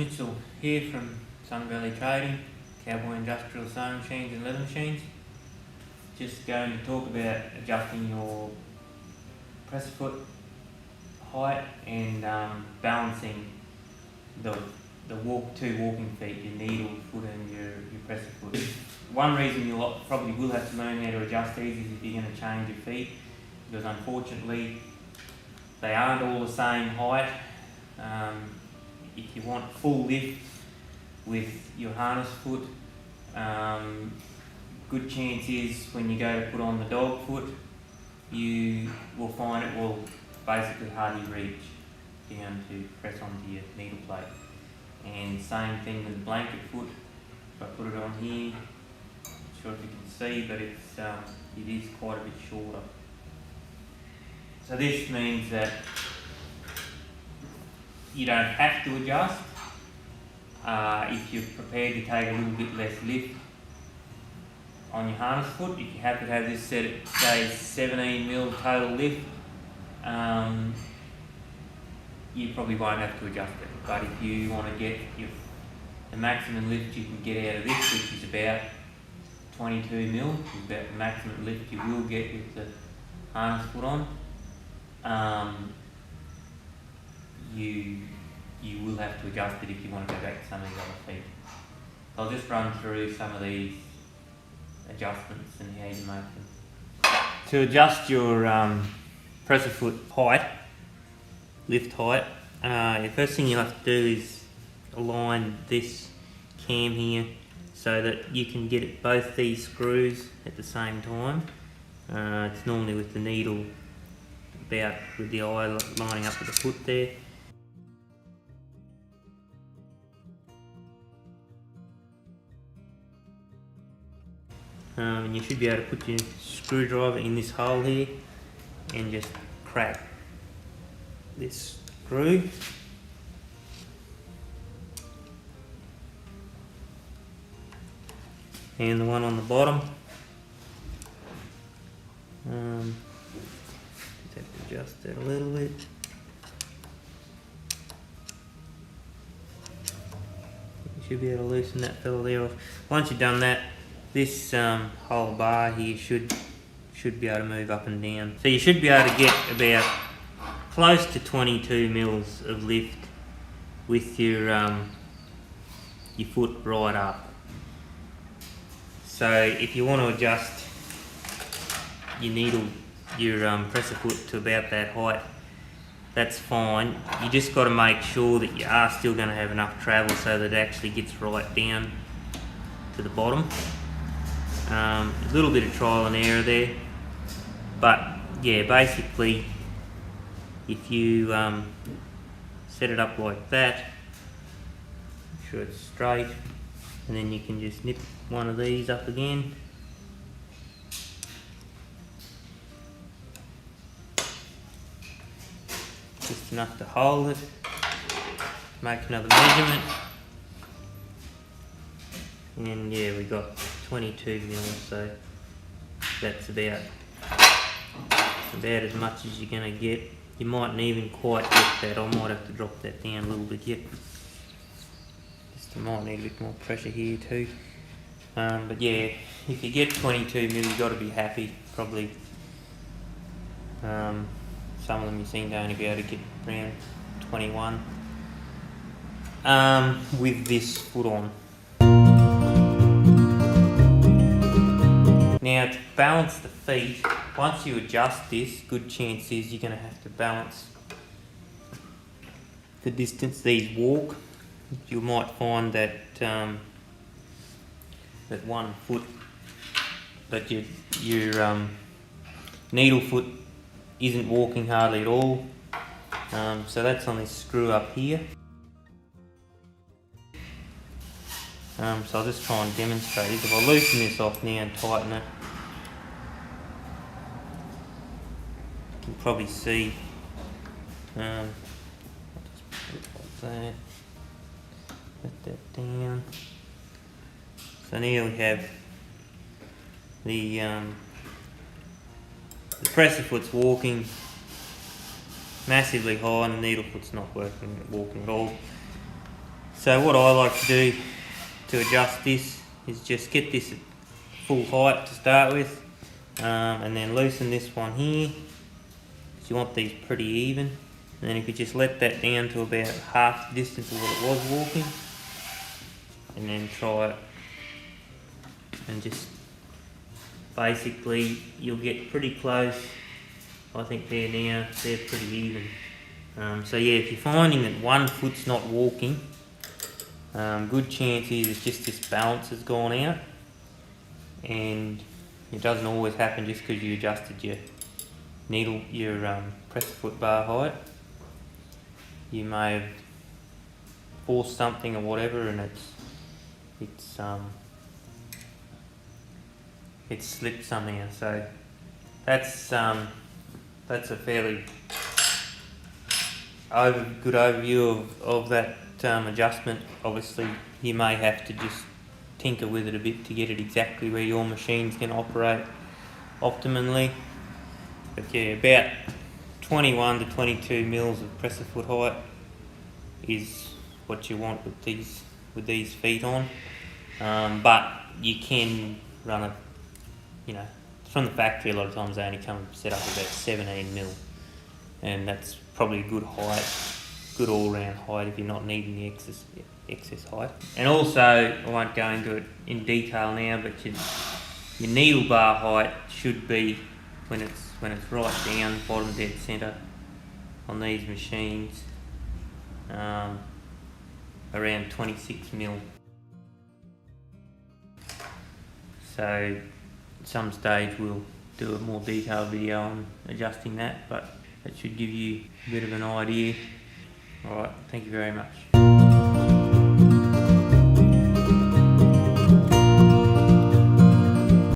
Mitchell here from Sun Valley Trading, Cowboy Industrial Sewing Machines and Leather Machines. Just going to talk about adjusting your presser foot height and balancing the two walking feet, your needle foot and your presser foot. One reason you probably will have to learn how to adjust these is if you're going to change your feet, because unfortunately they aren't all the same height. If you want full lift with your harness foot, good chance is when you go to put on the dog foot, you will find it will basically hardly reach down to press onto your needle plate. And same thing with the blanket foot. If I put it on here, not sure if you can see, but it is quite a bit shorter. So this means that you don't have to adjust if you're prepared to take a little bit less lift on your harness foot. If you happen to have this set at say 17mm total lift, you probably won't have to adjust it. But if you want to get the maximum lift you can get out of this, which is about 22mm, which is about the maximum lift you will get with the harness foot on, you will have to adjust it if you want to go back to some of these other feet. So I'll just run through some of these adjustments and how you make them. To adjust your presser foot height, lift height, the first thing you have to do is align this cam here so that you can get both these screws at the same time. It's normally with the needle about with the eye lining up with the foot there. And you should be able to put your screwdriver in this hole here and just crack this screw. And the one on the bottom. Just have to adjust that a little bit. You should be able to loosen that fella there off. Once you've done that, this whole bar here should be able to move up and down. So you should be able to get about close to 22mm of lift with your foot right up. So if you want to adjust your presser foot to about that height, that's fine. You just got to make sure that you are still going to have enough travel so that it actually gets right down to the bottom. A little bit of trial and error there, but yeah, basically if you set it up like that, make sure it's straight, and then you can just nip one of these up again. Just enough to hold it, make another measurement, and yeah, we got 22mm, so that's about as much as you're going to get. You mightn't even quite get that. I might have to drop that down a little bit yet. Just I might need a bit more pressure here too. But yeah, if you get 22mm, you've got to be happy. Probably some of them you seem to only be able to get around 21 with this foot on. Now to balance the feet, once you adjust this, good chance is you're going to have to balance the distance these walk. You might find that that one foot, that your needle foot isn't walking hardly at all. So that's on this screw up here. So I'll just try and demonstrate this. If I loosen this off now and tighten it, you can probably see. I'll just put it like that. Let that down. So now we have the presser foot's walking massively high and the needle foot's not walking at all. So what I like to do to adjust this is just get this at full height to start with, and then loosen this one here, because you want these pretty even. And then if you just let that down to about half the distance of what it was walking, and then try it, and just basically you'll get pretty close. I think they're pretty even. So yeah, if you're finding that one foot's not walking, good chance is it's just this balance has gone out, and it doesn't always happen just because you adjusted your press foot bar height. You may have forced something or whatever, and it's slipped somehow. So that's a fairly good overview of that adjustment. Obviously you may have to just tinker with it a bit to get it exactly where your machine's going to operate optimally. But yeah, about 21 to 22 mils of presser foot height is what you want with these feet on. But you can run it, from the factory. A lot of times they only come set up about 17 mil, and that's probably a good height, good all-round height if you're not needing the excess height. And also, I won't go into it in detail now, but your needle bar height should be, when it's right down, bottom dead centre on these machines, around 26 mil. So at some stage we'll do a more detailed video on adjusting that, but that should give you a bit of an idea. Alright, thank you very much.